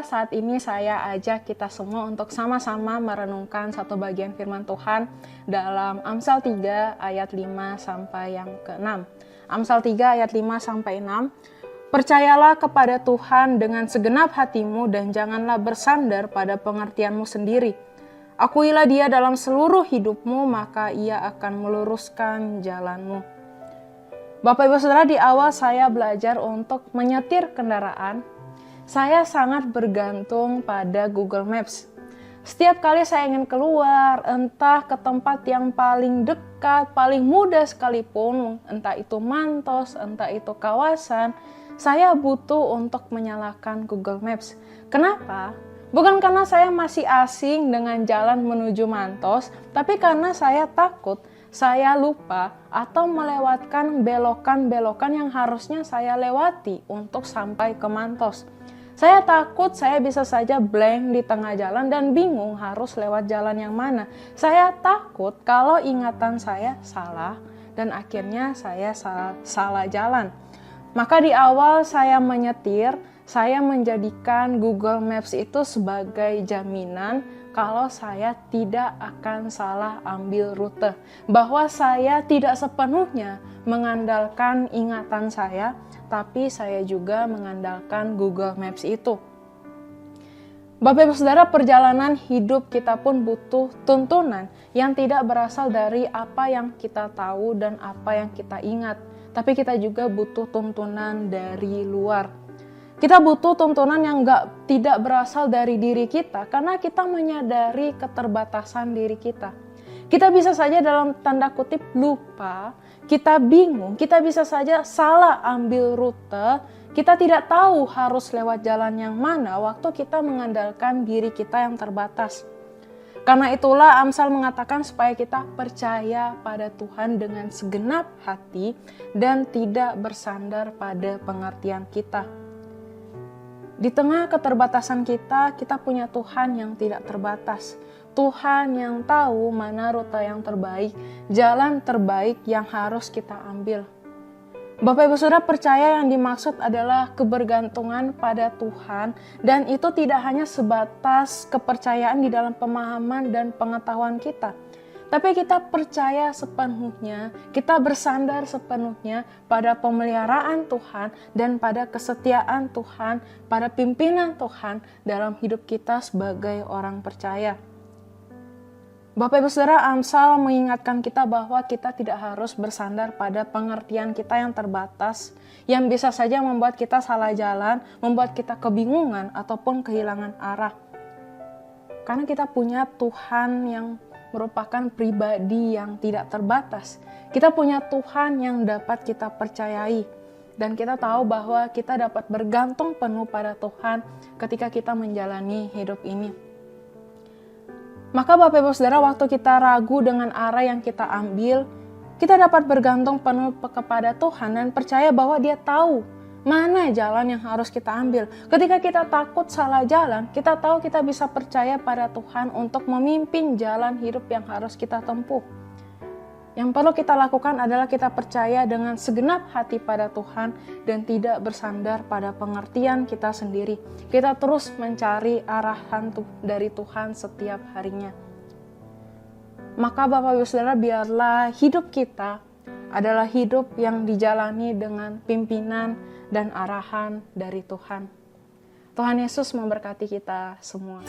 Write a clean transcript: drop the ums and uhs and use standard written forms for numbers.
saat ini saya ajak kita semua untuk sama-sama merenungkan satu bagian firman Tuhan dalam Amsal 3 ayat 5 sampai yang ke-6. Amsal 3 ayat 5 sampai 6. Percayalah kepada Tuhan dengan segenap hatimu dan janganlah bersandar pada pengertianmu sendiri. Akuilah Dia dalam seluruh hidupmu, maka Ia akan meluruskan jalanmu. Bapak Ibu Saudara, di awal saya belajar untuk menyetir kendaraan. Saya sangat bergantung pada Google Maps. Setiap kali saya ingin keluar, entah ke tempat yang paling dekat, paling mudah sekalipun, entah itu mantos, entah itu kawasan, saya butuh untuk menyalakan Google Maps. Kenapa? Bukan karena saya masih asing dengan jalan menuju mantos, tapi karena saya takut saya lupa atau melewatkan belokan-belokan yang harusnya saya lewati untuk sampai ke mantos. Saya takut saya bisa saja blank di tengah jalan dan bingung harus lewat jalan yang mana. Saya takut kalau ingatan saya salah dan akhirnya saya salah jalan. Maka di awal saya menyetir, saya menjadikan Google Maps itu sebagai jaminan kalau saya tidak akan salah ambil rute. Bahwa saya tidak sepenuhnya mengandalkan ingatan saya, tapi saya juga mengandalkan Google Maps itu. Bapak Ibu Saudara, perjalanan hidup kita pun butuh tuntunan yang tidak berasal dari apa yang kita tahu dan apa yang kita ingat. Tapi kita juga butuh tuntunan dari luar. Kita butuh tuntunan yang tidak berasal dari diri kita karena kita menyadari keterbatasan diri kita. Kita bisa saja dalam tanda kutip lupa, kita bingung, kita bisa saja salah ambil rute, kita tidak tahu harus lewat jalan yang mana waktu kita mengandalkan diri kita yang terbatas. Karena itulah Amsal mengatakan supaya kita percaya pada Tuhan dengan segenap hati dan tidak bersandar pada pengertian kita. Di tengah keterbatasan kita punya Tuhan yang tidak terbatas. Tuhan yang tahu mana rute yang terbaik, jalan terbaik yang harus kita ambil. Bapak Ibu Saudara, percaya yang dimaksud adalah kebergantungan pada Tuhan, dan itu tidak hanya sebatas kepercayaan di dalam pemahaman dan pengetahuan kita. Tapi kita percaya sepenuhnya, kita bersandar sepenuhnya pada pemeliharaan Tuhan dan pada kesetiaan Tuhan, pada pimpinan Tuhan dalam hidup kita sebagai orang percaya. Bapak Ibu Saudara, Amsal mengingatkan kita bahwa kita tidak harus bersandar pada pengertian kita yang terbatas, yang bisa saja membuat kita salah jalan, membuat kita kebingungan ataupun kehilangan arah. Karena kita punya Tuhan yang merupakan pribadi yang tidak terbatas. Kita punya Tuhan yang dapat kita percayai. Dan kita tahu bahwa kita dapat bergantung penuh pada Tuhan ketika kita menjalani hidup ini. Maka Bapak Ibu Saudara, waktu kita ragu dengan arah yang kita ambil, kita dapat bergantung penuh kepada Tuhan dan percaya bahwa Dia tahu mana jalan yang harus kita ambil. Ketika kita takut salah jalan, kita tahu kita bisa percaya pada Tuhan untuk memimpin jalan hidup yang harus kita tempuh. Yang perlu kita lakukan adalah kita percaya dengan segenap hati pada Tuhan dan tidak bersandar pada pengertian kita sendiri. Kita terus mencari arahan dari Tuhan setiap harinya. Maka Bapak Ibu Saudara, biarlah hidup kita adalah hidup yang dijalani dengan pimpinan dan arahan dari Tuhan. Tuhan Yesus memberkati kita semua.